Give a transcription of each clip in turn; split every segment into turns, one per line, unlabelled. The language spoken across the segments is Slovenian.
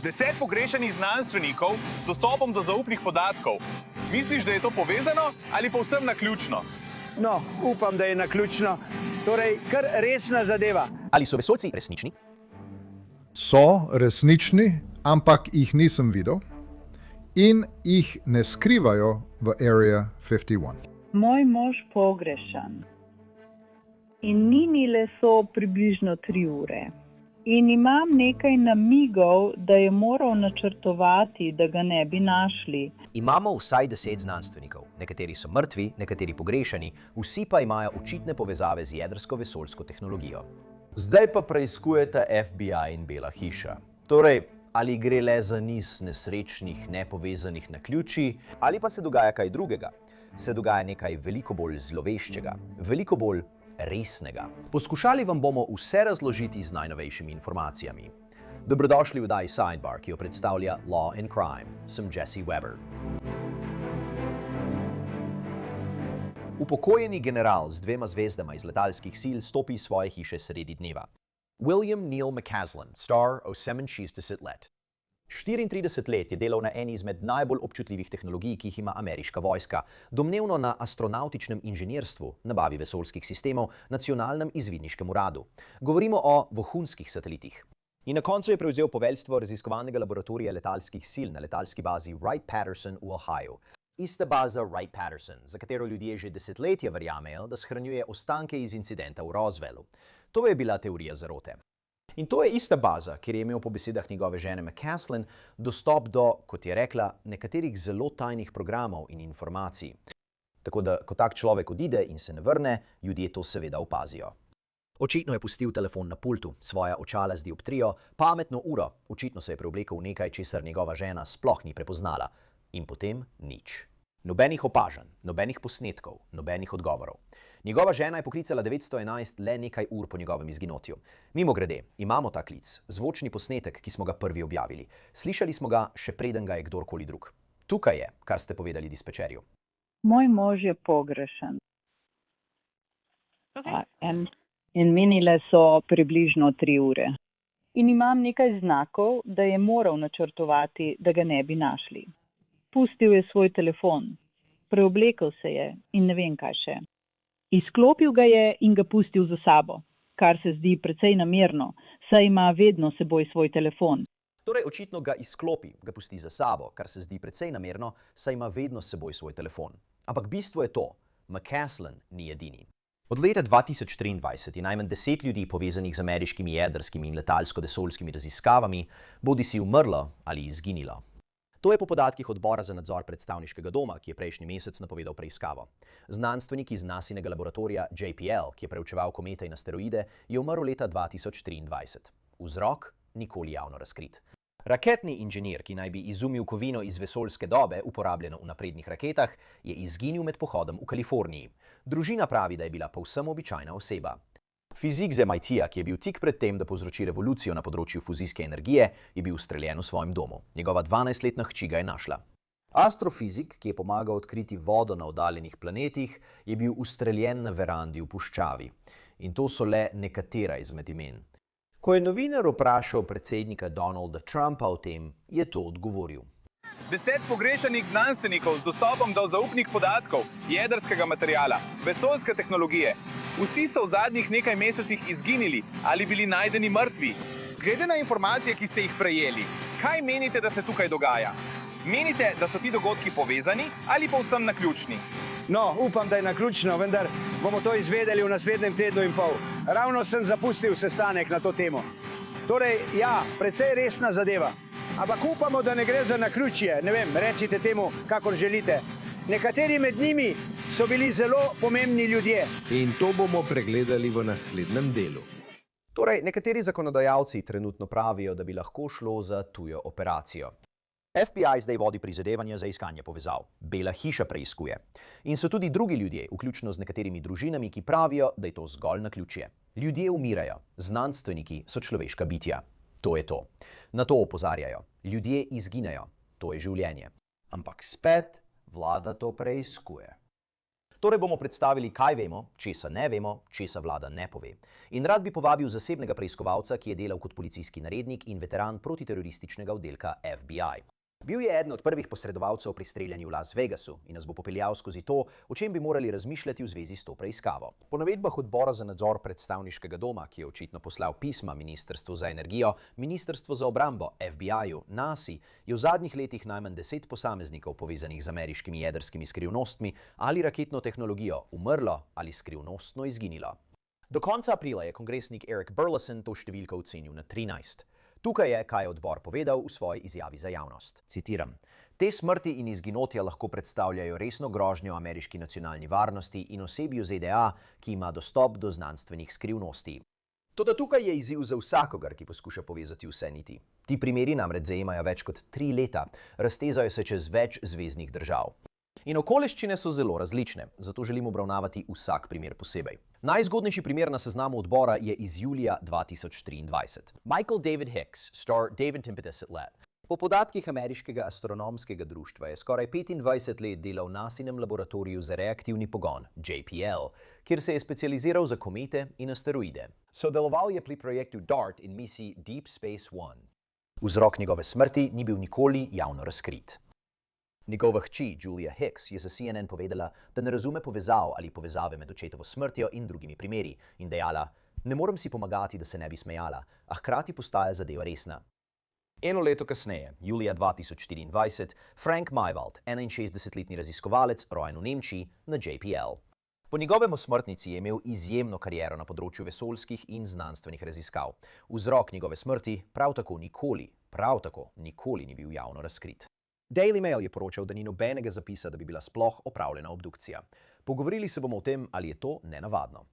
10 pogrešanih znanstvenikov z dostopom do zaupnih podatkov. Misliš, da je to povezano ali povsem naključno?
No, upam, da je naključno. Torej, kar resna zadeva.
Ali so vesoljci resnični?
So resnični, ampak jih nisem videl in jih ne skrivajo v Area 51.
Moj mož pogrešan. In minile so približno 3 ure. In imam nekaj namigov, da je moral načrtovati, da ga ne bi našli.
Imamo vsaj 10 znanstvenikov. Nekateri so mrtvi, nekateri pogrešani, vsi pa imajo očitne povezave z jedrsko vesoljsko tehnologijo.
Zdaj pa preiskujeta FBI in Bela hiša. Torej, ali gre le za niz nesrečnih, nepovezanih naključij, ali pa se dogaja kaj drugega. Se dogaja nekaj veliko bolj zloveščega, veliko bolj resnega. Poskušali vam bomo vse razložiti z najnovejšimi informacijami. Dobrodošli v oddaji Sidebar, ki jo predstavlja Law and Crime. Sem Jesse Weber. Upokojeni general z 2 zvezdama iz letalskih sil stopi iz svoje hiše sredi dneva. William Neil McCaslin, star 67 let. 34 let je delal na eni izmed najbolj občutljivih tehnologij, ki jih ima ameriška vojska, domnevno na astronautičnem inženirstvu, nabavi vesoljskih sistemov, nacionalnem izvidniškem uradu. Govorimo o vohunskih satelitih. In na koncu je prevzel poveljstvo raziskovalnega laboratorija letalskih sil na letalski bazi Wright-Patterson v Ohio. Ista baza Wright-Patterson, za katero ljudje že desetletja verjamejo, da shranjuje ostanke iz incidenta v Roswellu. To je bila teorija zarote. In to je ista baza, kjer je imel po besedah njegove žene McCaslin dostop do, kot je rekla, nekaterih zelo tajnih programov in informacij. Tako da, ko tak človek odide in se ne vrne, ljudje to seveda opazijo. Očitno je pustil telefon na pultu, svoja očala z dioptrijo, pametno uro. Očitno se je preoblekel v nekaj, česar njegova žena sploh ni prepoznala. In potem nič. Nobenih opažanj, nobenih posnetkov, nobenih odgovorov. Njegova žena je poklicala 911 le nekaj ur po njegovem izginotju. Mimogrede, imamo ta klic, zvočni posnetek, ki smo ga prvi objavili. Slišali smo ga, še preden ga je kdorkoli drug. Tukaj je, kar ste povedali dispečerju.
Moj mož je pogrešan. In minile so približno 3 ure. In imam nekaj znakov, da je moral načrtovati, da ga ne bi našli. Pustil je svoj telefon, preoblekel se je in ne vem kaj še. Izklopil ga je in ga pustil za sabo, kar se zdi precej namerno, saj ima vedno s seboj svoj telefon.
Torej, očitno ga izklopi, ga pusti za sabo, kar se zdi precej namerno, saj ima vedno s seboj svoj telefon. Ampak bistvo je to, McCaslin ni edini. Od leta 2023 je najmanj 10 ljudi povezanih z ameriškimi jedrskimi in letalsko-vesoljskimi raziskavami bodisi umrlo ali izginilo. To je po podatkih odbora za nadzor predstavniškega doma, ki je prejšnji mesec napovedal preiskavo. Znanstvenik iz NASInega laboratorija JPL, ki je preučeval komete in asteroide, je umrl leta 2023. Vzrok nikoli javno razkrit. Raketni inženir, ki naj bi izumil kovino iz vesoljske dobe, uporabljeno v naprednih raketah, je izginil med pohodom v Kaliforniji. Družina pravi, da je bila povsem običajna oseba. Fizik z MIT-ja, ki je bil tik pred tem, da povzroči revolucijo na področju fuzijske energije, je bil ustreljen v svojem domu. Njegova 12-letna hči ga je našla. Astrofizik, ki je pomagal odkriti vodo na oddaljenih planetih, je bil ustreljen na verandi v puščavi. In to so le nekatera izmed imen. Ko je novinar vprašal predsednika Donalda Trumpa o tem, je to odgovoril.
10 pogrešanih znanstvenikov z dostopom do zaupnih podatkov, jedrskega materiala, vesoljske tehnologije. Vsi so v zadnjih nekaj mesecih izginili ali bili najdeni mrtvi. Glede na informacije, ki ste jih prejeli, kaj menite, da se tukaj dogaja? Menite, da so ti dogodki povezani ali povsem naključni?
No, upam, da je naključno, vendar bomo to izvedeli v naslednjem tednu in pol. Ravno sem zapustil sestanek na to temo. Torej, ja, precej resna zadeva. Ampak upamo, da ne gre za naključje. Ne vem, recite temu, kakor želite. Nekateri med njimi so bili zelo pomembni ljudje.
In to bomo pregledali v naslednjem delu.
Torej, nekateri zakonodajalci trenutno pravijo, da bi lahko šlo za tujo operacijo. FBI zdaj vodi prizadevanja za iskanje povezav. Bela hiša preiskuje. In so tudi drugi ljudje, vključno z nekaterimi družinami, ki pravijo, da je to zgolj naključje. Ljudje umirajo, znanstveniki so človeška bitja. To je to. Na to opozarjajo. Ljudje izginejo. To je življenje. Ampak spet vlada to preiskuje.
Torej bomo predstavili, kaj vemo, česa ne vemo, česa vlada ne pove. In rad bi povabil zasebnega preiskovalca, ki je delal kot policijski narednik in veteran protiterorističnega oddelka FBI. Bil je eden od prvih posredovalcev pri streljanju v Las Vegasu in nas bo popeljal skozi to, o čem bi morali razmišljati v zvezi s to preiskavo. Po navedbah odbora za nadzor predstavniškega doma, ki je očitno poslal pisma Ministrstvu za energijo, Ministrstvu za obrambo, FBI-ju, NASA, je v zadnjih letih najmanj 10 posameznikov povezanih z ameriškimi jedrskimi skrivnostmi ali raketno tehnologijo umrlo ali skrivnostno izginilo. Do konca aprila je kongresnik Eric Burleson to številko ocenil na 13. Tukaj je, kaj je odbor povedal v svoji izjavi za javnost. Citiram: Te smrti in izginotja lahko predstavljajo resno grožnjo ameriški nacionalni varnosti in osebju ZDA, ki ima dostop do znanstvenih skrivnosti. Toda tukaj je izziv za vsakogar, ki poskuša povezati vse niti. Ti primeri namreč zajemajo več kot 3 leta, raztezajo se čez več zveznih držav. In okoliščine so zelo različne, zato želim obravnavati vsak primer posebej. Najzgodnejši primer na seznamu odbora je iz julija 2023. Michael David Hicks, star David Timpetus Let. Po podatkih ameriškega astronomskega društva je skoraj 25 let delal v NASInem laboratoriju za reaktivni pogon, JPL, kjer se je specializiral za komete in asteroide. Sodeloval je pri projektu DART in misiji Deep Space One. Vzrok njegove smrti ni bil nikoli javno razkrit. Njegova hči, Julia Hicks, je za CNN povedala, da ne razume povezav ali povezave med očetovo smrtjo in drugimi primeri in dejala: Ne morem si pomagati, da se ne bi smejala, a hkrati postaja zadeva resna. Eno leto kasneje, julija 2024, Frank Maywald, 61-letni raziskovalec, rojen v Nemčiji, na JPL. Po njegovem osmrtnici je imel izjemno kariero na področju vesoljskih in znanstvenih raziskav. Vzrok njegove smrti prav tako nikoli ni bil javno razkrit. Daily Mail je poročal, da ni nobenega zapisa, da bi bila sploh opravljena obdukcija. Pogovorili se bomo o tem, ali je to nenavadno.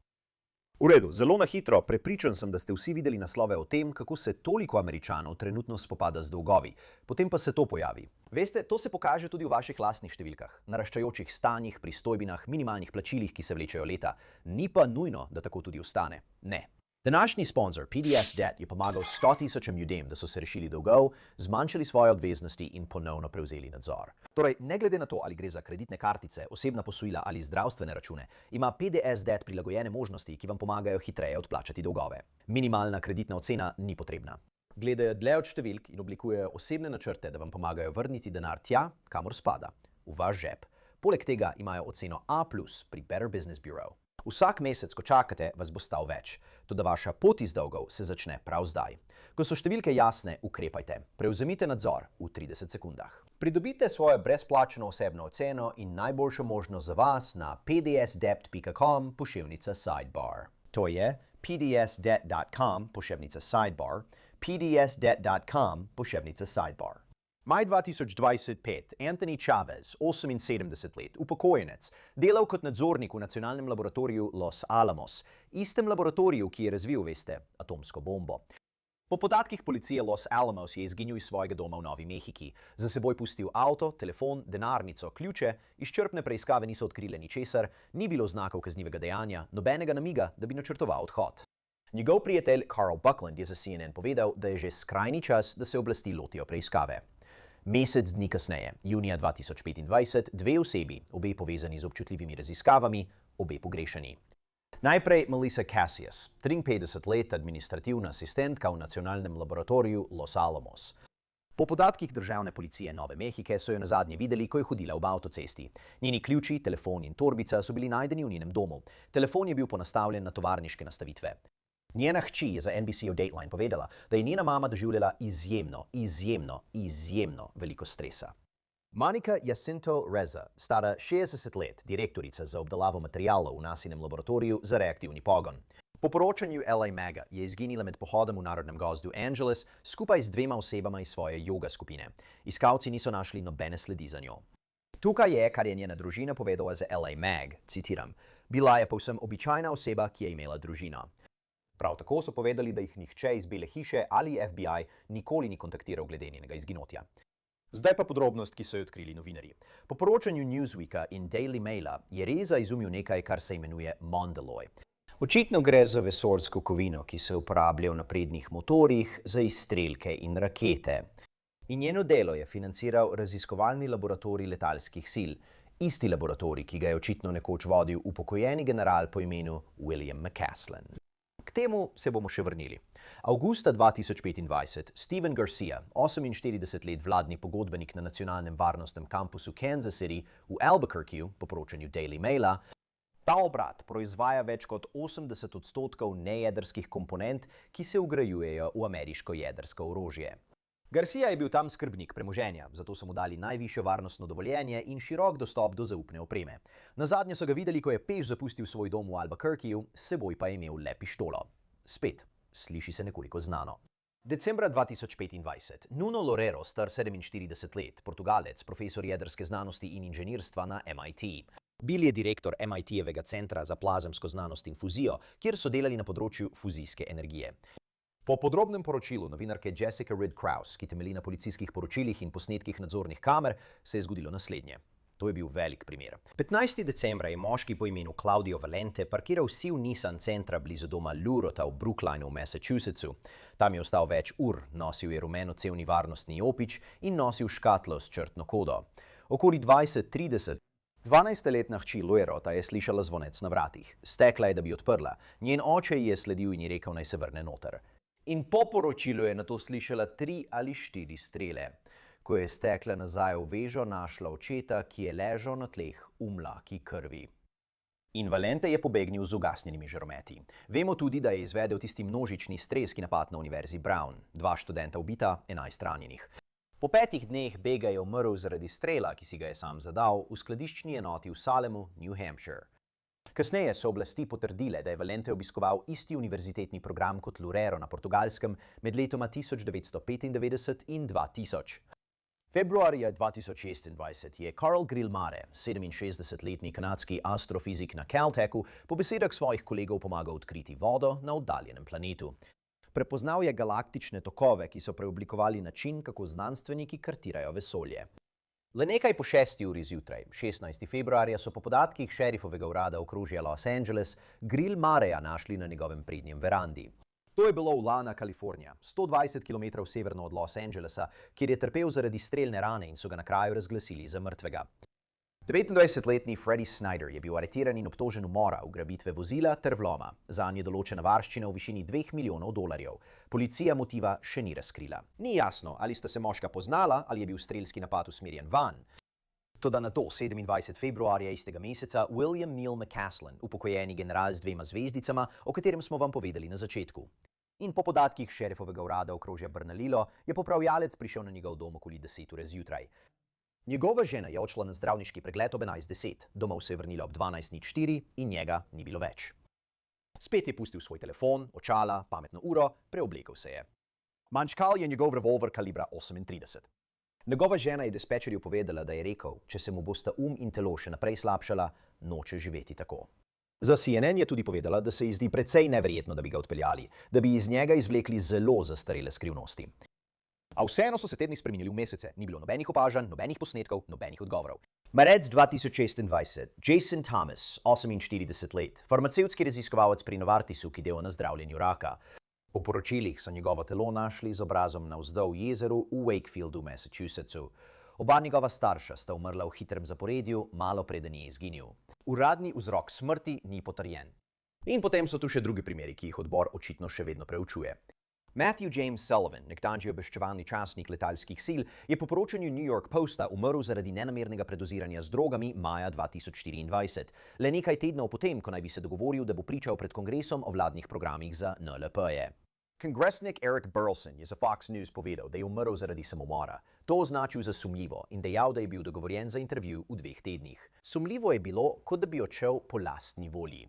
V redu, zelo na hitro, prepričan sem, da ste vsi videli naslove o tem, kako se toliko Američanov trenutno spopada z dolgovi. Potem pa se to pojavi. Veste, to se pokaže tudi v vaših lastnih številkah, naraščajočih stanjih, pristojbinah, minimalnih plačilih, ki se vlečejo leta. Ni pa nujno, da tako tudi ostane. Ne. Današnji sponsor PDS Debt je pomagal 100.000 ljudem, da so se rešili dolgov, zmanjšali svoje obveznosti in ponovno prevzeli nadzor. Torej, ne glede na to, ali gre za kreditne kartice, osebna posojila ali zdravstvene račune, ima PDS Debt prilagojene možnosti, ki vam pomagajo hitreje odplačati dolgove. Minimalna kreditna ocena ni potrebna. Gledajo dlje od številk in oblikujejo osebne načrte, da vam pomagajo vrniti denar tja, kamor spada, v vaš žep. Poleg tega imajo oceno A+ pri Better Business Bureau. Vsak mesec, ko čakate, vas bo stal več. Toda vaša pot iz dolgov se začne prav zdaj. Ko so številke jasne, ukrepajte. Prevzemite nadzor v 30 sekundah. Pridobite svojo brezplačeno osebno oceno in najboljšo možnost za vas na pdsdebt.com/sidebar. To je pdsdebt.com/sidebar, pdsdebt.com/sidebar. Maj 2025, Anthony Chavez, 78 let, upokojenec, delal kot nadzornik v nacionalnem laboratoriju Los Alamos, istem laboratoriju, ki je razvil, veste, atomsko bombo. Po podatkih policije Los Alamos je izginil iz svojega doma v Novi Mehiki, za seboj pustil avto, telefon, denarnico, ključe, izčrpne preiskave niso odkrile ničesar, ni bilo znakov kaznivega dejanja, nobenega namiga, da bi načrtoval odhod. Njegov prijatelj Carl Buckland je za CNN povedal, da je že skrajni čas, da se oblasti lotijo preiskave. Mesec dni kasneje, junija 2025, 2 osebi, obe povezani z občutljivimi raziskavami, obe pogrešani. Najprej Melissa Cassius, 53 let, administrativna asistentka v nacionalnem laboratoriju Los Alamos. Po podatkih državne policije Nove Mehike so jo nazadnje videli, ko je hodila ob avtocesti. Njeni ključi, telefon in torbica so bili najdeni v njenem domu. Telefon je bil ponastavljen na tovarniške nastavitve. Njena hči je za NBC-ov Dateline povedala, da je njena mama doživljala izjemno veliko stresa. Monica Jacinto Reza, stara 60 let, direktorica za obdelavo materialov v NASInem laboratoriju za reaktivni pogon. Po poročanju LA Maga je izginila med pohodom v narodnem gozdu Angeles skupaj z 2 osebama iz svoje joga skupine. Iskalci niso našli nobene sledi za njo. Tukaj je, kar je njena družina povedala za LA Mag, citiram: Bila je povsem običajna oseba, ki je imela družino. Prav tako so povedali, da jih nihče iz Bele hiše ali FBI nikoli ni kontaktiral glede njenega izginotja. Zdaj pa podrobnost, ki so jo odkrili novinarji. Po poročanju Newsweeka in Daily Maila je Reza izumil nekaj, kar se imenuje Mondaloy. Očitno gre za vesoljsko kovino, ki se uporablja v naprednih motorjih za izstrelke in rakete. In njeno delo je financiral raziskovalni laboratorij letalskih sil, Isti laboratorij, ki ga je očitno nekoč vodil upokojeni general po imenu William McCaslin. K temu se bomo še vrnili. Avgusta 2025 Steven Garcia, 48 let vladni pogodbenik na nacionalnem varnostnem kampusu Kansas City v Albuquerqueju, po poročanju Daily Maila, ta obrat proizvaja več kot 80% nejedrskih komponent, ki se vgrajujejo v ameriško jedrsko orožje. Garcia je bil tam skrbnik premoženja, zato so mu dali najvišje varnostno dovoljenje in širok dostop do zaupne opreme. Nazadnje so ga videli, ko je peš zapustil svoj dom v Albuquerqueju, s seboj pa je imel le pištolo. Spet, sliši se nekoliko znano. Decembra 2025, Nuno Loureiro, star 47 let, Portugalec, profesor jedrske znanosti in inženirstva na MIT. Bil je direktor MIT-jevega centra za plazemsko znanost in fuzijo, kjer so delali na področju fuzijske energije. Po podrobnem poročilu novinarke Jessica Ridd Krause, ki temelji na policijskih poročilih in posnetkih nadzornih kamer, se je zgodilo naslednje. To je bil velik primer. 15. decembra je moški po imenu Claudio Valente parkiral siv Nissan centra blizu doma Lurota v Brooklynu v Massachusettsu. Tam je ostal več ur, nosil je rumenocevni varnostni jopič in nosil škatlo s črtno kodo. Okoli 20:30 12-letna hči Loureirota je slišala zvonec na vratih. Stekla je, da bi odprla. Njen oče ji je sledil in ji rekel, naj se vrne noter. In po poročilu je nato slišala 3 ali 4 strele. Ko je stekla nazaj v vežo, našla očeta, ki je ležal na tleh v mlaki krvi. In Valente je pobegnil z ugasnjenimi žarometi. Vemo tudi, da je izvedel tisti množični strelski napad na Univerzi Brown. 2 študenta ubita, 11 ranjenih. Po 5 dneh bega je umrl zaradi strela, ki si ga je sam zadal, v skladiščni enoti v Salemu, New Hampshire. Kasneje so oblasti potrdile, da je Valente obiskoval isti univerzitetni program kot Loureiro na Portugalskem med letoma 1995 in 2000. Februarja 2026 je Carl Grillmare, 67-letni kanadski astrofizik na Caltechu, po besedah svojih kolegov pomagal odkriti vodo na oddaljenem planetu. Prepoznal je galaktične tokove, ki so preoblikovali način, kako znanstveniki kartirajo vesolje. Le nekaj po 6 uri zjutraj, 16. februarja, so po podatkih šerifovega urada okrožja Los Angeles Grillmareja našli na njegovem prednjem verandi. To je bilo v Lana, Kalifornija, 120 km severno od Los Angelesa, kjer je trpel zaradi strelne rane in so ga na kraju razglasili za mrtvega. 29-letni Freddie Snyder je bil aretiran in obtožen umora, ugrabitve vozila ter vloma. Zanj je določena varščina v višini $2 milijonov. Policija motiva še ni razkrila. Ni jasno, ali sta se moška poznala ali je bil strelski napad usmerjen vanj. Toda nato, 27. februarja istega meseca, William Neil McCaslin, upokojeni general z 2 zvezdicama, o katerem smo vam povedali na začetku. In po podatkih šerifovega urada okrožja Bernalillo je popravljalec prišel na njegov dom okoli 10 ure zjutraj. Njegova žena je odšla na zdravniški pregled ob 11:10, domov se je vrnila ob 12:04 in njega ni bilo več. Spet je pustil svoj telefon, očala, pametno uro, preoblekel se je. Mančkal je njegov revolver kalibra 38. Njegova žena je dispečerju povedala, da je rekel, če se mu bosta in telo še naprej slabšala, noče živeti tako. Za CNN je tudi povedala, da se ji zdi precej neverjetno, da bi ga odpeljali, da bi iz njega izvlekli zelo zastarele skrivnosti. A vseeno so se tedni spremenili v mesece, ni bilo nobenih opažanj, nobenih posnetkov, nobenih odgovorov. Marec 2026, Jason Thomas, 48 let, farmacevtski raziskovalec pri Novartisu, ki dela na zdravljenju raka. Po poročilih so njegovo telo našli z obrazom navzdol v jezeru v Wakefieldu, Massachusettsu. Oba njegova starša sta umrla v hitrem zaporedju, malo preden je izginil. Uradni vzrok smrti ni potrjen. In potem so tu še drugi primeri, ki jih odbor očitno še vedno preučuje. Matthew James Sullivan, nekdanji obveščevalni častnik letalskih sil, je po poročanju New York Posta umrl zaradi nenamernega predoziranja z drogami maja 2024, le nekaj tednov potem, ko naj bi se dogovoril, da bo pričal pred kongresom o vladnih programih za NLP-je. Kongresnik Eric Burleson je za Fox News povedal, da je umrl zaradi samomora. To označil za sumljivo in dejal, da je bil dogovorjen za intervju v 2 tednih. Sumljivo je bilo, kot da bi odšel po lastni volji.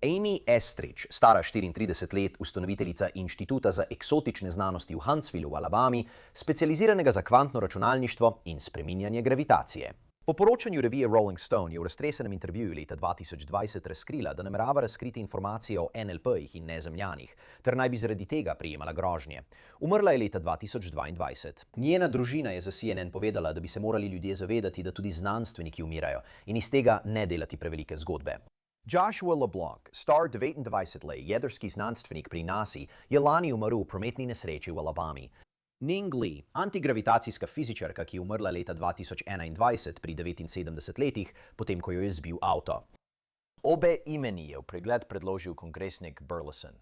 Amy Estridge, stara 34 let, ustanoviteljica Inštituta za eksotične znanosti v Huntsvillu v Alabami, specializiranega za kvantno računalništvo in spreminjanje gravitacije. Po poročanju revije Rolling Stone je v raztresenem intervjuju leta 2020 razkrila, da namerava razkriti informacije o NLP-jih in nezemljanih, ter naj bi zaradi tega prejemala grožnje. Umrla je leta 2022. Njena družina je za CNN povedala, da bi se morali ljudje zavedati, da tudi znanstveniki umirajo in iz tega ne delati prevelike zgodbe. Joshua LeBlanc, star 29 let, jedrski znanstvenik pri NASA, je lani umrl v prometni nesreči v Alabami.
Ning Li, antigravitacijska fizičarka, ki je umrla leta 2021 pri 79 letih, potem ko jo je zbil avto.
Obe imeni je v pregled predložil kongresnik Burleson.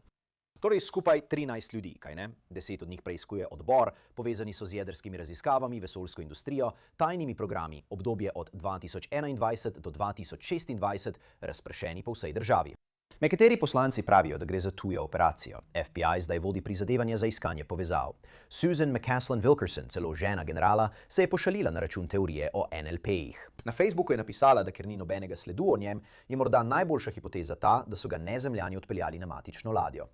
Torej skupaj 13 ljudi, kaj ne? 10 od njih preiskuje odbor, povezani so z jedrskimi raziskavami, vesoljsko industrijo, tajnimi programi, obdobje od 2021 do 2026, razpršeni po vsej državi. Nekateri poslanci pravijo, da gre za tujo operacijo. FBI zdaj vodi prizadevanja za iskanje povezav. Susan McCaslin Wilkerson, celo žena generala, se je pošalila na račun teorije o NLP-jih. Na Facebooku je napisala, da ker ni nobenega sledu o njem, je morda najboljša hipoteza ta, da so ga nezemljani odpeljali na matično ladjo.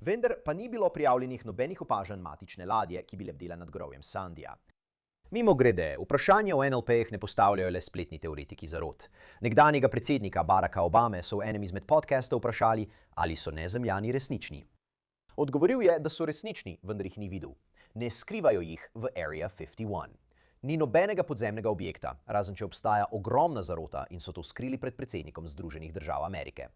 Vendar pa ni bilo prijavljenih nobenih opažanj matične ladje, ki bi lebdela nad grovjem Sandija. Mimogrede, vprašanja o NLP-jih ne postavljajo le spletni teoretiki zarot. Nekdanjega predsednika Baracka Obame so v enem izmed podcastov vprašali, ali so nezemljani resnični. Odgovoril je, da so resnični, vendar jih ni videl. Ne skrivajo jih v Area 51. Ni nobenega podzemnega objekta, razen če obstaja ogromna zarota in so to skrili pred predsednikom Združenih držav Amerike.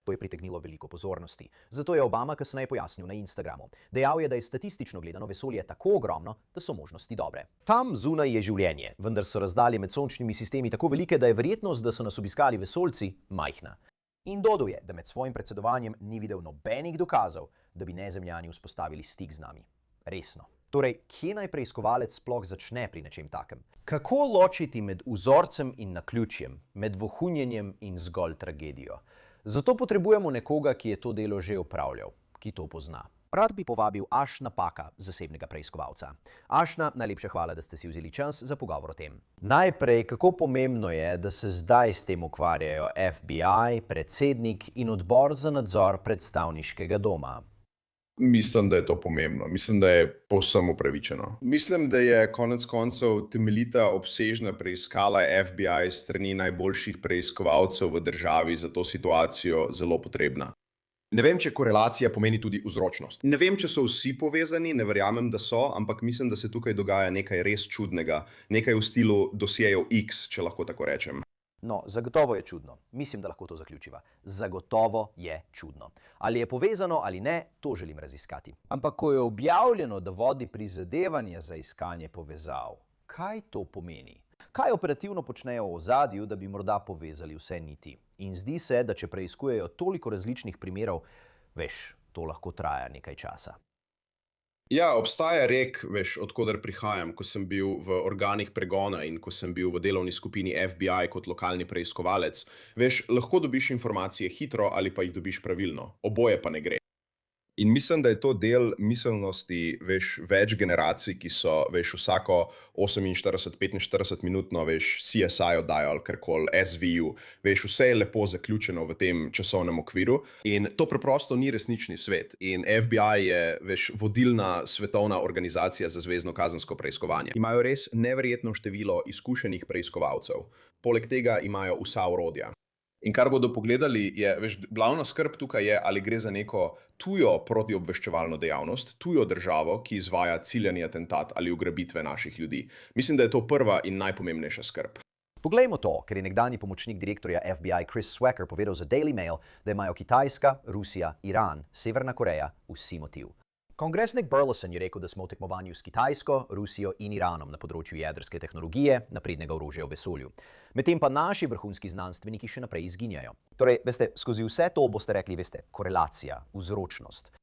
To je pritegnilo veliko pozornosti. Zato je Obama kasneje pojasnil na Instagramu. Dejal je, da je statistično gledano vesolje tako ogromno, da so možnosti dobre. Tam zunaj je življenje, vendar so razdalje med sončnimi sistemi tako velike, da je verjetnost, da so nas obiskali vesoljci, majhna. In dodal je, da med svojim predsedovanjem ni videl nobenih dokazov, da bi nezemljani vzpostavili stik z nami. Resno. Torej, kje naj preiskovalec sploh začne pri nečem takem? Kako ločiti med vzorcem in naključjem, med vohunjenjem in zgolj tragedijo? Zato potrebujemo nekoga, ki je to delo že opravljal, ki to pozna. Rad bi povabil Ašna Paka, zasebnega preiskovalca. Ašna, najlepša hvala, da ste si vzeli čas za pogovor o tem. Najprej, kako pomembno je, da se zdaj s tem ukvarjajo FBI, predsednik in odbor za nadzor predstavniškega doma?
Mislim, da je to pomembno. Mislim, da je povsem upravičeno. Mislim, da je konec koncev temeljita obsežna preiskava FBI strani najboljših preiskovalcev v državi za to situacijo zelo potrebna.
Ne vem, če korelacija pomeni tudi vzročnost.
Ne vem, če so vsi povezani, ne verjamem, da so, ampak mislim, da se tukaj dogaja nekaj res čudnega. Nekaj v stilu dosjejev X, če lahko tako rečem.
No, zagotovo je čudno. Mislim, da lahko to zaključiva. Zagotovo je čudno. Ali je povezano ali ne, to želim raziskati. Ampak ko je objavljeno, da vodi prizadevanje za iskanje povezav, kaj to pomeni? Kaj operativno počnejo v ozadju, da bi morda povezali vse niti? In zdi se, da če preiskujejo toliko različnih primerov, veš, to lahko traja nekaj časa.
Ja, obstaja rek, veš, odkoder prihajam, ko sem bil v organih pregona in ko sem bil v delovni skupini FBI kot lokalni preiskovalec. Veš, lahko dobiš informacije hitro ali pa jih dobiš pravilno. Oboje pa ne gre. In mislim, da je to del miselnosti, veš, več generacij, ki so, veš, vsako 48-45 minutno, veš, CSI oddajo ali karkoli, SVU, veš, vse je lepo zaključeno v tem časovnem okviru in to preprosto ni resnični svet. In FBI je, veš, vodilna svetovna organizacija za zvezno kazensko preiskovanje. Imajo res neverjetno število izkušenih preiskovalcev. Poleg tega imajo vsa orodja. In kar bodo pogledali je, veš, glavna skrb tukaj je, ali gre za neko tujo protiobveščevalno dejavnost, tujo državo, ki izvaja ciljani atentat ali ugrabitve naših ljudi. Mislim, da je to prva in najpomembnejša skrb.
Poglejmo to, ker je nekdanji pomočnik direktorja FBI Chris Swacker povedal za Daily Mail, da imajo Kitajska, Rusija, Iran, Severna Koreja vsi motiv. Kongresnik Burleson je rekel, da smo v tekmovanju s Kitajsko, Rusijo in Iranom na področju jedrske tehnologije, naprednega orožja v vesolju. Medtem pa naši vrhunski znanstveniki še naprej izginjajo. Torej, veste, skozi vse to boste rekli, veste, korelacija, vzročnost.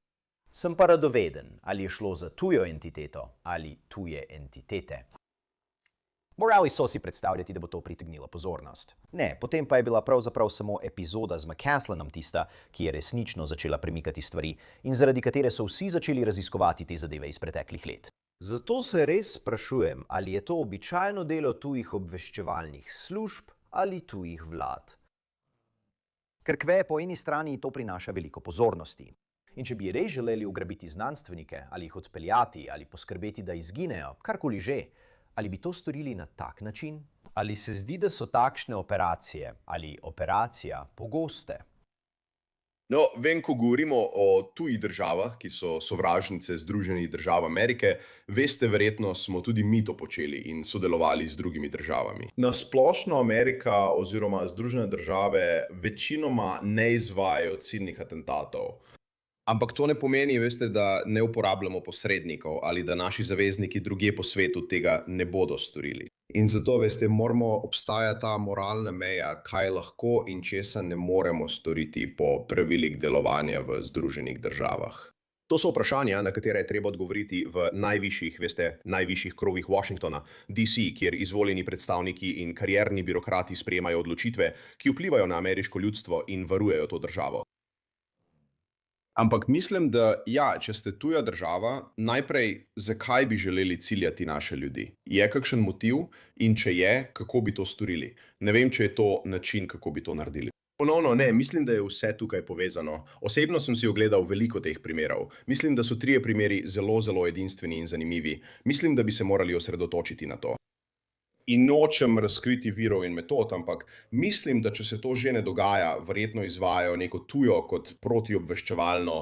Sem pa radoveden, ali je šlo za tujo entiteto ali tuje entitete. Morali so si predstavljati, da bo to pritegnilo pozornost. Ne, potem pa je bila pravzaprav samo epizoda z McCaslinom tista, ki je resnično začela premikati stvari in zaradi katere so vsi začeli raziskovati te zadeve iz preteklih let. Zato se res sprašujem, ali je to običajno delo tujih obveščevalnih služb ali tujih vlad. Ker kve po eni strani to prinaša veliko pozornosti. In če bi res želeli ugrabiti znanstvenike ali jih odpeljati ali poskrbeti, da izginejo, karkoli že, ali bi to storili na tak način? Ali se zdi, da so takšne operacije ali operacija pogoste?
No, vem, ko govorimo o tujih državah, ki so sovražnice Združenih držav Amerike, veste, verjetno smo tudi mi to počeli in sodelovali z drugimi državami. Na splošno Amerika oziroma Združene države večinoma ne izvajajo ciljnih atentatov. Ampak to ne pomeni, veste, da ne uporabljamo posrednikov ali da naši zavezniki drugje po svetu tega ne bodo storili. In zato, veste, obstaja ta moralna meja, kaj lahko in česa ne moremo storiti po pravilih delovanja v Združenih državah. To so vprašanja, na katere je treba odgovoriti v najvišjih krogih Washingtona, DC, kjer izvoljeni predstavniki in karierni birokrati sprejemajo odločitve, ki vplivajo na ameriško ljudstvo in varujejo to državo. Ampak mislim, da ja, če ste tuja država, najprej, zakaj bi želeli ciljati naše ljudi? Je kakšen motiv in če je, kako bi to storili? Ne vem, če je to način, kako bi to naredili. Ponovno ne, mislim, da je vse tukaj povezano. Osebno sem si ogledal veliko teh primerov. Mislim, da so 3 primeri zelo, zelo edinstveni in zanimivi. Mislim, da bi se morali osredotočiti na to. In nočem razkriti virov in metod, ampak mislim, da če se to že ne dogaja, verjetno izvajajo neko tujo kot protiobveščevalno.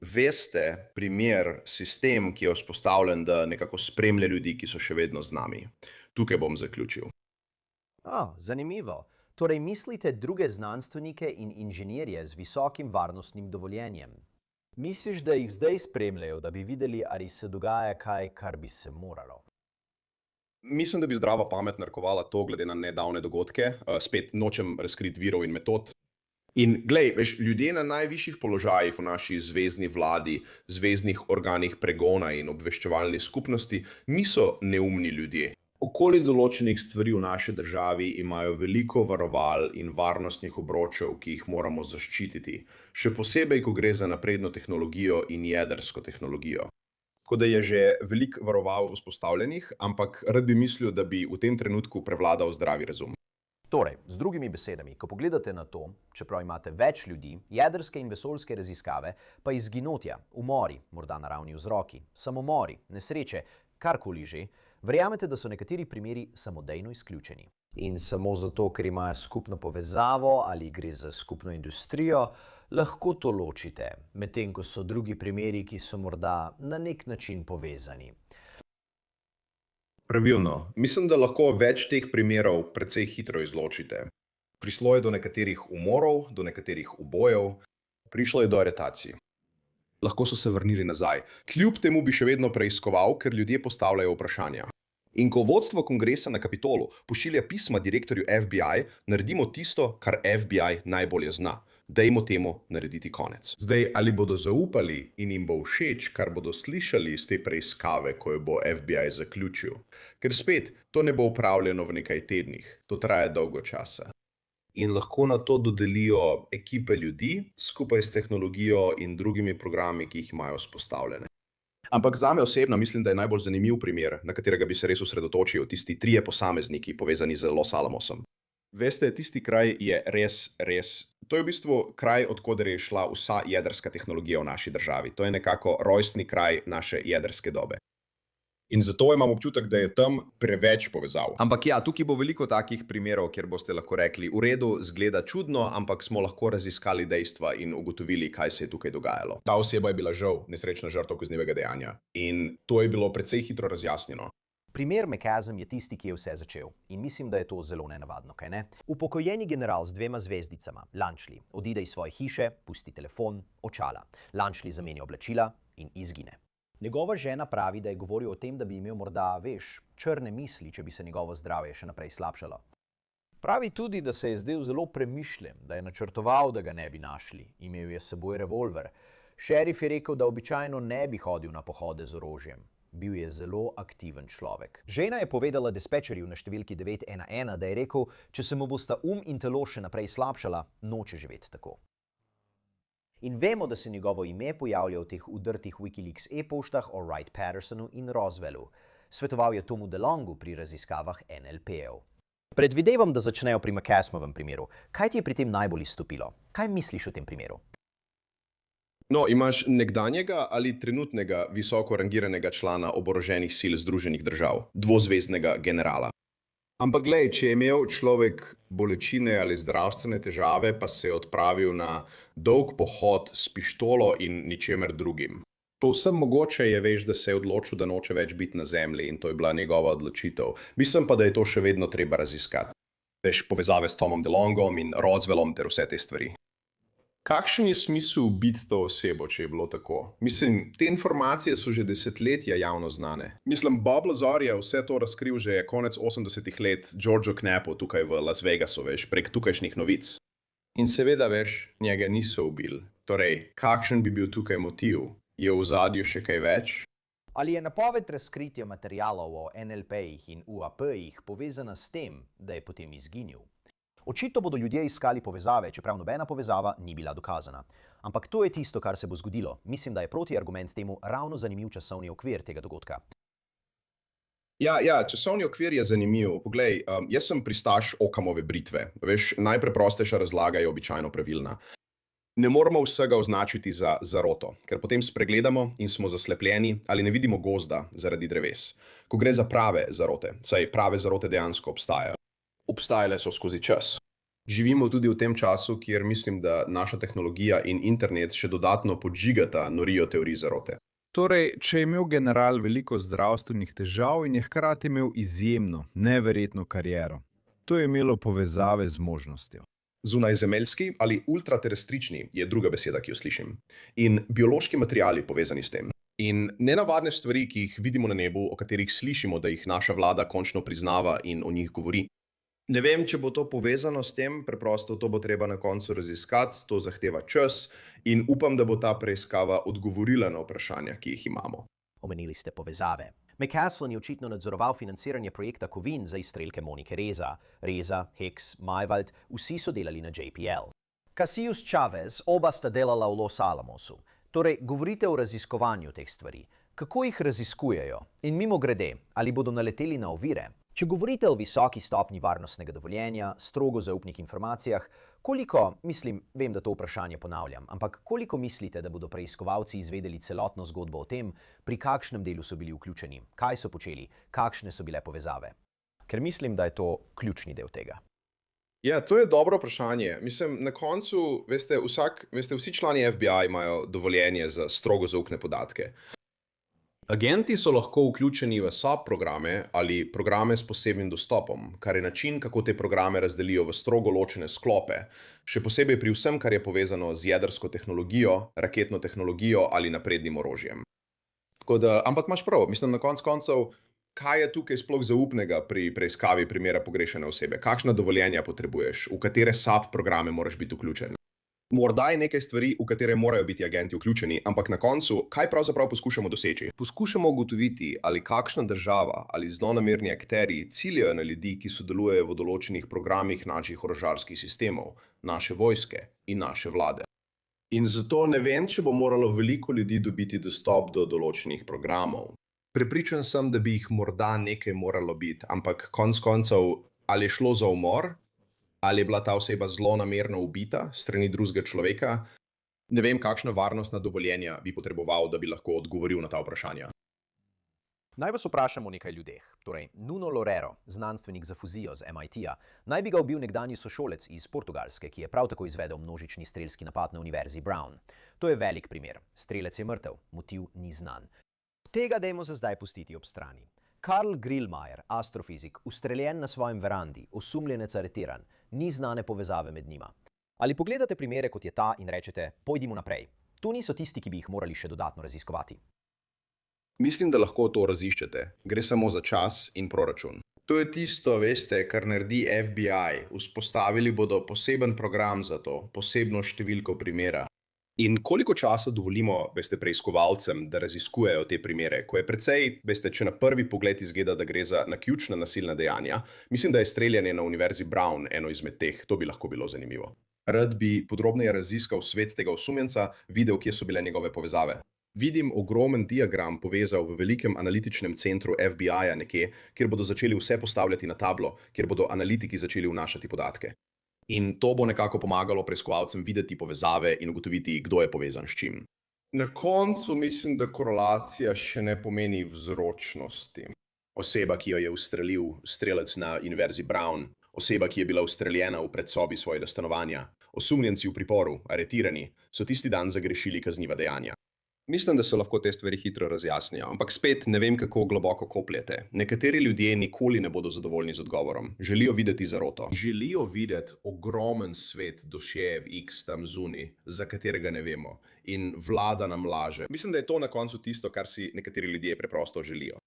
Veste, primer, sistem, ki je vzpostavljen, da nekako spremlja ljudi, ki so še vedno z nami. Tukaj bom zaključil.
Zanimivo. Torej mislite druge znanstvenike in inženirje z visokim varnostnim dovoljenjem? Misliš, da jih zdaj spremljajo, da bi videli, ali se dogaja kaj, kar bi se moralo?
Mislim, da bi zdrava pamet narekovala to, glede na nedavne dogodke. Spet nočem razkriti virov in metod. In glej, veš, ljudje na najvišjih položajih v naši zvezni vladi, zveznih organih pregona in obveščevalni skupnosti niso neumni ljudje. Okoli določenih stvari v naši državi imajo veliko varoval in varnostnih obročev, ki jih moramo zaščititi. Še posebej, ko gre za napredno tehnologijo in jedrsko tehnologijo. Tako da je že veliko varoval vzpostavljenih, ampak rad bi mislil, da bi v tem trenutku prevladal zdravi razum.
Torej, z drugimi besedami, ko pogledate na to, čeprav imate več ljudi, jedrske in vesoljske raziskave, pa izginotja, umori, morda naravni vzroki, samomori, nesreče, karkoli že, verjamete, da so nekateri primeri samodejno izključeni. In samo zato, ker imajo skupno povezavo ali gre za skupno industrijo, lahko to ločite, medtem ko so drugi primeri, ki so morda na nek način povezani.
Pravilno. Mislim, da lahko več teh primerov precej hitro izločite. Prišlo je do nekaterih umorov, do nekaterih ubojev, prišlo je do aretacij. Lahko so se vrnili nazaj. Kljub temu bi še vedno preiskoval, ker ljudje postavljajo vprašanja. In ko vodstvo kongresa na Kapitolu pošilja pisma direktorju FBI, naredimo tisto, kar FBI najbolje zna. Dajmo temu narediti konec. Zdaj, ali bodo zaupali in jim bo všeč, kar bodo slišali iz te preiskave, ko jo bo FBI zaključil? Ker spet, to ne bo upravljeno v nekaj tednih. To traja dolgo časa. In lahko na to dodelijo ekipe ljudi, skupaj s tehnologijo in drugimi programi, ki jih imajo vzpostavljene. Ampak zame osebno mislim, da je najbolj zanimiv primer, na katerega bi se res osredotočil, tisti 3 posamezniki povezani z Los Alamosom. Veste, tisti kraj je res. To je v bistvu kraj, od koder je šla vsa jedrska tehnologija v naši državi. To je nekako rojstni kraj naše jedrske dobe. In zato imam občutek, da je tam preveč povezav. Ampak ja, tukaj bo veliko takih primerov, kjer boste lahko rekli, v redu, zgleda čudno, ampak smo lahko raziskali dejstva in ugotovili, kaj se je tukaj dogajalo. Ta oseba je bila žal nesrečna žrtev kaznivega dejanja. In to je bilo precej hitro razjasnjeno.
Primer McCasm je tisti, ki je vse začel. In mislim, da je to zelo nenavadno, kaj ne? Upokojeni general z 2 zvezdicama, Lunchley, odide iz svoje hiše, pusti telefon, očala. Lunchley zamenja oblačila in izgine. Njegova žena pravi, da je govoril o tem, da bi imel morda, črne misli, če bi se njegovo zdravje še naprej slabšalo. Pravi tudi, da se je zdel zelo premišljen, da je načrtoval, da ga ne bi našli. Imel je s seboj revolver. Šerif je rekel, da običajno ne bi hodil na pohode z orožjem. Bil je zelo aktiven človek. Žena je povedala dispečerju na številki 911, da je rekel, če se mu bosta in telo še naprej slabšala, noče živeti tako. In vemo, da se njegovo ime pojavlja v teh udrtih Wikileaks e-poštah o Wright-Pattersonu in Roswellu. Svetoval je Tomu DeLongu pri raziskavah NLP-ev. Predvidevam, da začnejo pri McCasmovem primeru. Kaj ti je pri tem najbolj izstopilo? Kaj misliš o tem primeru?
No, imaš nekdanjega ali trenutnega visoko rangiranega člana oboroženih sil Združenih držav, dvozvezdnega generala. Ampak glej, če je imel človek bolečine ali zdravstvene težave, pa se je odpravil na dolg pohod s pištolo in ničemer drugim. Povsem mogoče je, da se je odločil, da noče več biti na zemlji in to je bila njegova odločitev. Mislim pa, da je to še vedno treba raziskati. Povezave s Tomom DeLongom in Roswellom ter vse te stvari. Kakšen je smisel ubiti to osebo, če je bilo tako? Mislim, te informacije so že desetletja javno znane. Mislim, Bob Lazar je vse to razkril že konec 80-ih let Georgeu Knappu tukaj v Las Vegasu, veš, prek tukajšnjih novic. In seveda, veš, njega niso ubili. Torej, kakšen bi bil tukaj motiv? Je v ozadju še kaj več?
Ali je napoved razkritja materialov o NLP-jih in UAP-jih povezana s tem, da je potem izginil? Očitno bodo ljudje iskali povezave, čeprav nobena povezava ni bila dokazana. Ampak to je tisto, kar se bo zgodilo. Mislim, da je protiargument temu ravno zanimiv časovni okvir tega dogodka.
Ja, časovni okvir je zanimiv. Poglej, jaz sem pristaš Occamove britve. Veš, najpreprostejša razlaga je običajno pravilna. Ne moramo vsega označiti za zaroto, ker potem spregledamo in smo zaslepljeni ali ne vidimo gozda zaradi dreves. Ko gre za prave zarote, saj prave zarote dejansko obstajajo. Obstajale so skozi čas. Živimo tudi v tem času, kjer mislim, da naša tehnologija in internet še dodatno podžigata norijo teorij zarote.
Torej, če je imel general veliko zdravstvenih težav in je hkrati imel izjemno, neverjetno kariero, to je imelo povezave z možnostjo.
Zunajzemeljski ali ultraterestrični je druga beseda, ki jo slišim. In biološki materiali povezani s tem. In nenavadne stvari, ki jih vidimo na nebu, o katerih slišimo, da jih naša vlada končno priznava in o njih govori. Ne vem, če bo to povezano s tem, preprosto to bo treba na koncu raziskati, to zahteva čas in upam, da bo ta preiskava odgovorila na vprašanja, ki jih imamo.
Omenili ste povezave. McCaslin je očitno nadzoroval financiranje projekta Kovin za izstrelke Monike Reza. Reza, Hicks, Maywald, vsi so delali na JPL. Casillas Chavez, oba sta delala v Los Alamosu. Torej, govorite o raziskovanju teh stvari. Kako jih raziskujejo? In mimogrede, ali bodo naleteli na ovire? Če govorite o visoki stopnji varnostnega dovoljenja, strogo zaupnih informacijah, koliko, vem, da to vprašanje ponavljam, ampak koliko mislite, da bodo preiskovalci izvedeli celotno zgodbo o tem, pri kakšnem delu so bili vključeni, kaj so počeli, kakšne so bile povezave? Ker mislim, da je to ključni del tega.
Ja, to je dobro vprašanje. Mislim, na koncu, veste, vsi člani FBI imajo dovoljenje za strogo zaupne podatke. Agenti so lahko vključeni v SOP programe ali programe s posebnim dostopom, kar je način, kako te programe razdelijo v strogo ločene sklope, še posebej pri vsem, kar je povezano z jedrsko tehnologijo, raketno tehnologijo ali naprednim orožjem. Ampak imaš prav, mislim, na koncev, kaj je tukaj sploh zaupnega pri preiskavi primera pogrešane osebe? Kakšna dovoljenja potrebuješ? V katere SOP programe moraš biti vključen? Morda je nekaj stvari, v katere morajo biti agenti vključeni, ampak na koncu, kaj pravzaprav poskušamo doseči? Poskušamo ugotoviti, ali kakšna država ali zlonamerni akterji ciljajo na ljudi, ki sodelujejo v določenih programih naših orožarskih sistemov, naše vojske in naše vlade. In zato ne vem, če bo moralo veliko ljudi dobiti dostop do določenih programov. Prepričan sem, da bi jih morda nekaj moralo biti, ampak konec koncev, ali je šlo za umor? Ali je bila ta oseba zlonamerno ubita strani drugega človeka? Ne vem, kakšna varnostna dovoljenja bi potreboval, da bi lahko odgovoril na ta vprašanja.
Naj vas vprašamo o nekaj ljudeh. Torej, Nuno Loureiro, znanstvenik za fuzijo z MIT-ja, naj bi ga ubil nekdanji sošolec iz Portugalske, ki je prav tako izvedel množični strelski napad na Univerzi Brown. To je velik primer. Strelec je mrtev, motiv ni znan. Tega dajmo za zdaj pustiti ob strani. Karl Grillmeier, astrofizik, ustreljen na svojem verandi, osumljenec aretiran, ni znane povezave med njima. Ali pogledate primere, kot je ta, in rečete, pojdimo naprej. To niso tisti, ki bi jih morali še dodatno raziskovati.
Mislim, da lahko to raziščete. Gre samo za čas in proračun. To je tisto, veste, kar naredi FBI. Vzpostavili bodo poseben program za to, posebno številko primera. In koliko časa dovolimo, veste, preiskovalcem, da raziskujejo te primere, ko je precej, veste, če na prvi pogled izgleda, da gre za naključna nasilna dejanja, mislim, da je streljanje na Univerzi Brown eno izmed teh, to bi lahko bilo zanimivo. Rad bi podrobneje raziskal svet tega osumljenca, videl, kje so bile njegove povezave. Vidim ogromen diagram povezal v velikem analitičnem centru FBI-ja nekje, kjer bodo začeli vse postavljati na tablo, kjer bodo analitiki začeli vnašati podatke. In to bo nekako pomagalo preiskovalcem videti povezave in ugotoviti, kdo je povezan s čim. Na koncu mislim, da korelacija še ne pomeni vzročnosti. Oseba, ki jo je ustrelil strelec na Univerzi Brown, oseba, ki je bila ustreljena v predsobi svojega stanovanja, osumljenci v priporu, aretirani, so tisti dan zagrešili kazniva dejanja.
Mislim, da se lahko te stvari hitro razjasnijo, ampak spet ne vem, kako globoko kopljete. Nekateri ljudje nikoli ne bodo zadovoljni z odgovorom. Želijo videti zaroto. Želijo videti ogromen svet dosjejev X tam zunaj, za katerega ne vemo. In vlada nam laže. Mislim, da je to na koncu tisto, kar si nekateri ljudje preprosto želijo.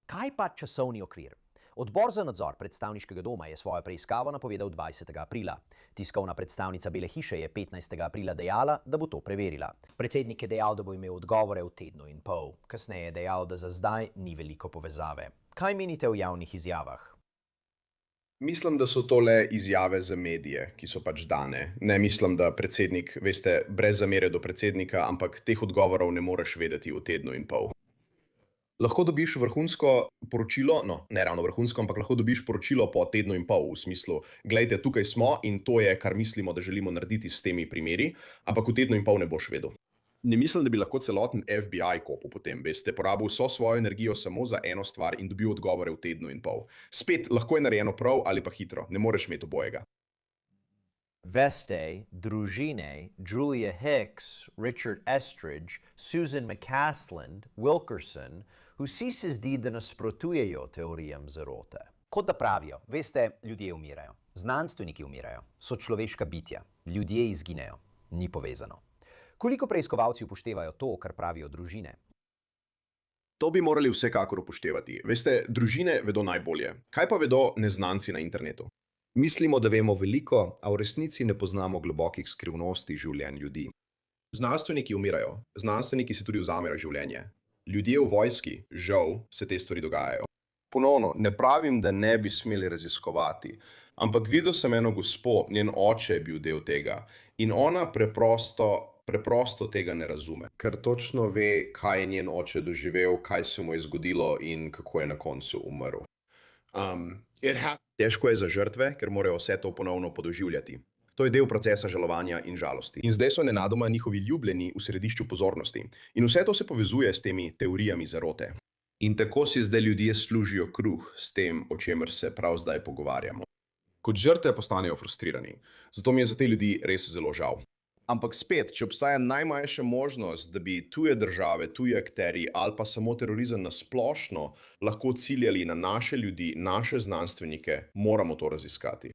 Kaj pa časovni okvir? Odbor za nadzor predstavniškega doma je svojo preiskavo napovedal 20. aprila. Tiskovna predstavnica Bele hiše je 15. aprila dejala, da bo to preverila. Predsednik je dejal, da bo imel odgovore v tednu in pol. Kasneje je dejal, da za zdaj ni veliko povezave. Kaj menite o javnih izjavah?
Mislim, da so to le izjave za medije, ki so pač dane. Ne mislim, da predsednik, veste, brez zamere do predsednika, ampak teh odgovorov ne moreš vedeti v tednu in pol. Lahko dobiš vrhunsko poročilo, no, ne ravno vrhunsko, ampak lahko dobiš poročilo po tednu in pol v smislu, glejte, tukaj smo in to je, kar mislimo, da želimo narediti s temi primeri, ampak v tednu in pol ne boš vedel. Ne mislim, da bi lahko celoten FBI kopil potem, veste, porabil vso svojo energijo samo za eno stvar in dobil odgovore v tednu in pol. Spet, lahko je narejeno prav ali pa hitro, ne moreš imeti obojega.
Veste, družine Julia Hicks, Richard Estridge, Susan McCaslin, Wilkerson, vsi se zdi, da nasprotujejo teorijam zarote. Kot da pravijo, veste, ljudje umirajo, znanstveniki umirajo, so človeška bitja, ljudje izginejo, ni povezano. Koliko preiskovalci upoštevajo to, kar pravijo družine?
To bi morali vsekakor upoštevati. Veste, družine vedo najbolje. Kaj pa vedo neznanci na internetu? Mislimo, da vemo veliko, a v resnici ne poznamo globokih skrivnosti življenj ljudi. Znanstveniki umirajo, znanstveniki si tudi vzamejo življenje. Ljudje v vojski, žal, se te stvari dogajajo. Ponovno, ne pravim, da ne bi smeli raziskovati, ampak videl sem eno gospo, njen oče je bil del tega in ona preprosto tega ne razume. Ker točno ve, kaj je njen oče doživel, kaj se mu je zgodilo in kako je na koncu umrl. Težko je za žrtve, ker morajo vse to ponovno podoživljati. To je del procesa žalovanja in žalosti. In zdaj so nenadoma njihovi ljubljeni v središču pozornosti. In vse to se povezuje s temi teorijami zarote. In tako si zdaj ljudje služijo kruh s tem, o čemer se prav zdaj pogovarjamo. Kot žrtve postanejo frustrirani. Zato mi je za te ljudi res zelo žal. Ampak spet, če obstaja najmanjša možnost, da bi tuje države, tuji akterji ali pa samo terorizem na splošno lahko ciljali na naše ljudi, naše znanstvenike, moramo to raziskati.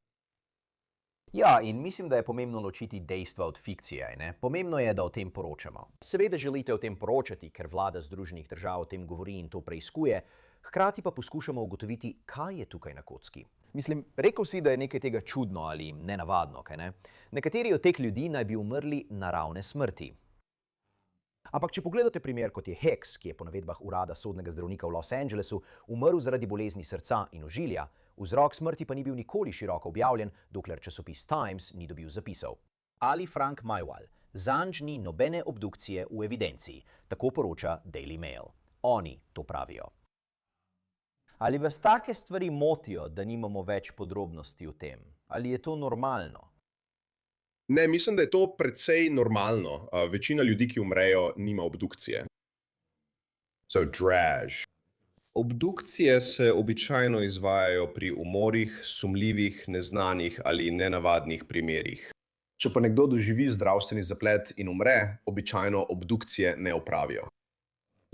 Ja, in mislim, da je pomembno ločiti dejstva od fikcije. Ne? Pomembno je, da o tem poročamo. Seveda želite o tem poročati, ker vlada Združenih držav o tem govori in to preiskuje, hkrati pa poskušamo ugotoviti, kaj je tukaj na kocki. Mislim, rekel si, da je nekaj tega čudno ali nenavadno, kaj ne? Nekateri od teh ljudi naj bi umrli naravne smrti. Ampak če pogledate primer, kot je Hicks, ki je po navedbah urada sodnega zdravnika v Los Angelesu umrl zaradi bolezni srca in ožilja, vzrok smrti pa ni bil nikoli široko objavljen, dokler časopis Times ni dobil zapisov. Ali Frank Maywald, zanj ni nobene obdukcije v evidenciji, tako poroča Daily Mail. Oni to pravijo. Ali vas take stvari motijo, da nimamo več podrobnosti o tem? Ali je to normalno?
Ne, mislim, da je to precej normalno. Večina ljudi, ki umrejo, nima obdukcije. So drag. Obdukcije se običajno izvajajo pri umorih, sumljivih, neznanih ali nenavadnih primerih. Če pa nekdo doživi zdravstveni zaplet in umre, običajno obdukcije ne opravijo.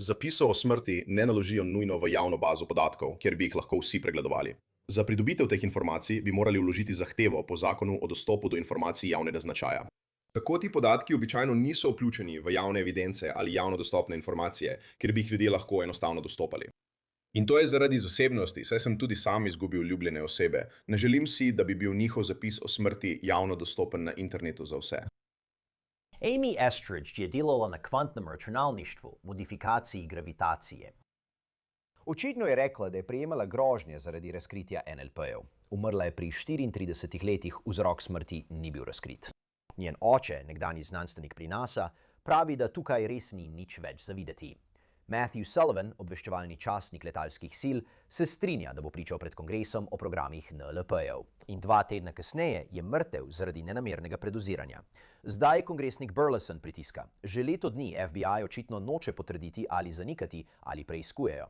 Zapisov o smrti ne naložijo nujno v javno bazo podatkov, kjer bi jih lahko vsi pregledovali. Za pridobitev teh informacij bi morali vložiti zahtevo po zakonu o dostopu do informacij javnega značaja. Tako ti podatki običajno niso vključeni v javne evidence ali javno dostopne informacije, kjer bi jih ljudje lahko enostavno dostopali. In to je zaradi zasebnosti, saj sem tudi sam izgubil ljubljene osebe. Ne želim si, da bi bil njihov zapis o smrti javno dostopen na internetu za vse.
Amy Estridge je delala na kvantnem računalništvu, modifikaciji gravitacije. Očitno je rekla, da je prejemala grožnje zaradi razkritja NLP-jev. Umrla je pri 34 letih, vzrok smrti ni bil razkrit. Njen oče, nekdanji znanstvenik pri NASA, pravi, da tukaj res ni nič več za videti. Matthew Sullivan, obveščevalni častnik letalskih sil, se strinja, da bo pričal pred kongresom o programih NLP-jev. In 2 tedna kasneje je mrtev zaradi nenamernega predoziranja. Zdaj kongresnik Burleson pritiska. Že leto dni FBI očitno noče potrditi ali zanikati ali preiskujejo.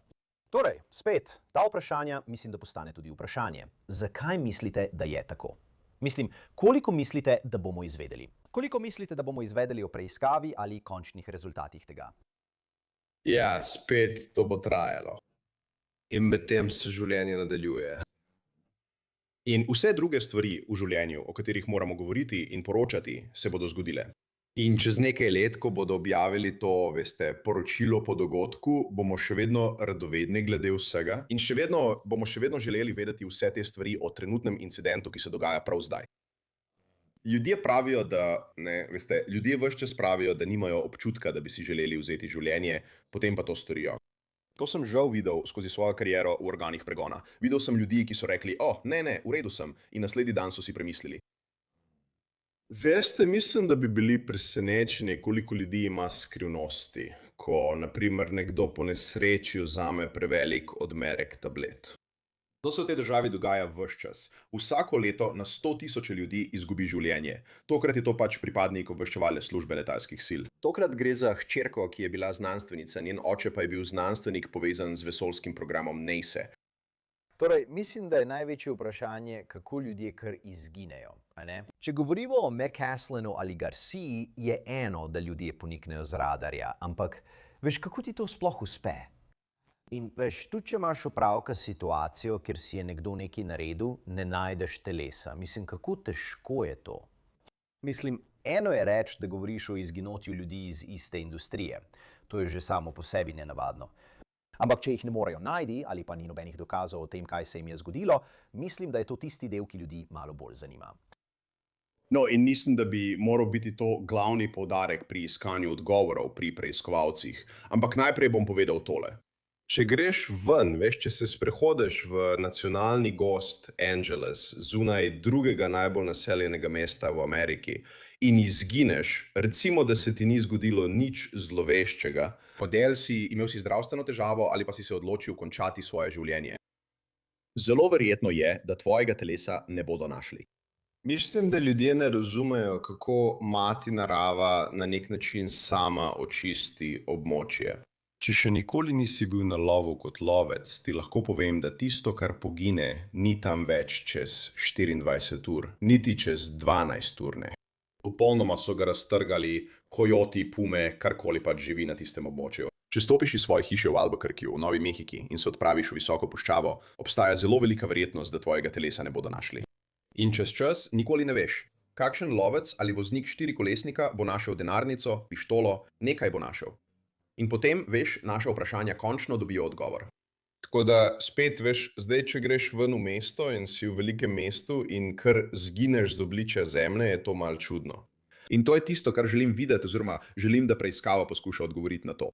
Torej, spet, ta vprašanja mislim, da postane tudi vprašanje. Zakaj mislite, da je tako? Mislim, koliko mislite, da bomo izvedeli? Koliko mislite, da bomo izvedeli o preiskavi ali končnih rezultatih tega?
Ja, spet to bo trajalo. In medtem se življenje nadaljuje. In vse druge stvari v življenju, o katerih moramo govoriti in poročati, se bodo zgodile. In čez nekaj let, ko bodo objavili to, veste, poročilo po dogodku, bomo še vedno radovedni glede vsega in bomo še vedno želeli vedeti vse te stvari o trenutnem incidentu, ki se dogaja prav zdaj. Ljudje pravijo, ljudje ves čas pravijo, da nimajo občutka, da bi si želeli vzeti življenje, potem pa to storijo. To sem žal videl skozi svojo kariero v organih pregona. Videl sem ljudi, ki so rekli, ne, v redu sem, in naslednji dan so si premislili. Veste, mislim, da bi bili presenečeni, koliko ljudi ima skrivnosti, ko, naprimer, nekdo po nesreči vzame prevelik odmerek tablet. To se v tej državi dogaja ves čas. Vsako leto na 100.000 ljudi izgubi življenje. Tokrat je to pač pripadnik obveščevalne službe letalskih sil. Tokrat gre za hčerko, ki je bila znanstvenica, njen oče pa je bil znanstvenik povezan z vesoljskim programom NASA.
Torej, mislim, da je največje vprašanje, kako ljudje kar izginejo. Če govorimo o McCaslinu ali Garciji, je eno, da ljudje poniknejo z radarja, ampak veš, kako ti to sploh uspe? In veš, tudi če imaš opravka s situacijo, kjer si je nekdo nekaj naredil, ne najdeš telesa. Mislim, kako težko je to? Mislim, eno je reči, da govoriš o izginotju ljudi iz iste industrije. To je že samo po sebi nenavadno. Ampak če jih ne morejo najti ali pa ni nobenih dokazov o tem, kaj se jim je zgodilo, mislim, da je to tisti del, ki ljudi malo bolj zanima.
No, in mislim, da bi moral biti to glavni poudarek pri iskanju odgovorov pri preiskovalcih. Ampak najprej bom povedal tole. Če greš ven, če se sprehodiš v nacionalni gozd Angeles, zunaj drugega najbolj naseljenega mesta v Ameriki, in izgineš, recimo, da se ti ni zgodilo nič zloveščega, imel si zdravstveno težavo ali pa si se odločil končati svoje življenje. Zelo verjetno je, da tvojega telesa ne bodo našli. Mislim, da ljudje ne razumejo, kako mati narava na nek način sama očisti območje. Če še nikoli nisi bil na lovu kot lovec, ti lahko povem, da tisto, kar pogine, ni tam več čez 24 ur, niti čez 12 ur ne. Popolnoma so ga raztrgali kojoti, pume, karkoli pač živi na tistem območju. Če stopiš iz svoje hiše v Albuquerqueju, v Novi Mehiki in se odpraviš v visoko puščavo, obstaja zelo velika verjetnost, da tvojega telesa ne bodo našli. In čez čas nikoli ne veš, kakšen lovec ali voznik štirikolesnika bo našel denarnico, pištolo, nekaj bo našel. In potem, veš, naša vprašanja končno dobijo odgovor. Tako da spet, veš, zdaj, če greš ven v mesto in si v velikem mestu in kar zgineš z obličja zemlje, je to malo čudno. In to je tisto, kar želim videti, oziroma želim, da preiskava poskuša odgovoriti na to.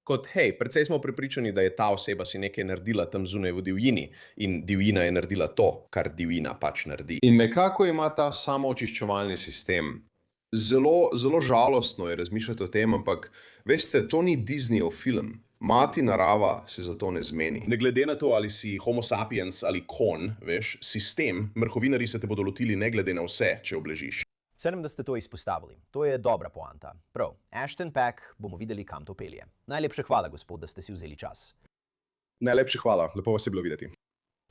Kot, precej smo prepričani, da je ta oseba si nekaj naredila tam zunaj v divjini in divjina je naredila to, kar divjina pač naredi. In nekako ima ta samoočiščevalni sistem. Zelo, zelo žalostno je razmišljati o tem, ampak veste, to ni Disneyov film. Mati narava se za to ne zmeni. Ne glede na to, ali si homo sapiens ali konj, veš, sistem, mrhovinarji se te bodo lotili ne glede na vse, če obležiš.
Cenim, da ste to izpostavili. To je dobra poanta. Prav, Ashton Pack, bomo videli, kam to pelje. Najlepša hvala, gospod, da ste si vzeli čas.
Najlepša hvala, lepo vas je bilo videti.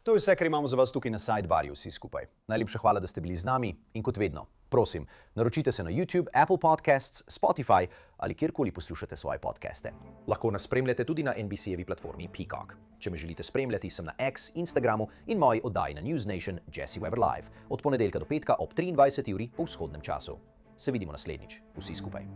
To je vse, kar imamo za vas tukaj na Sidebarju, vsi skupaj. Najlepša hvala, da ste bili z nami in kot vedno, prosim, naročite se na YouTube, Apple Podcasts, Spotify ali kjerkoli poslušate svoje podcaste. Lahko nas spremljate tudi na NBC-jevi platformi Peacock. Če me želite spremljati, sem na X, Instagramu in moji oddaji na News Nation Jesse Weber Live od ponedeljka do petka ob 23. uri po vzhodnem času. Se vidimo naslednjič, vsi skupaj.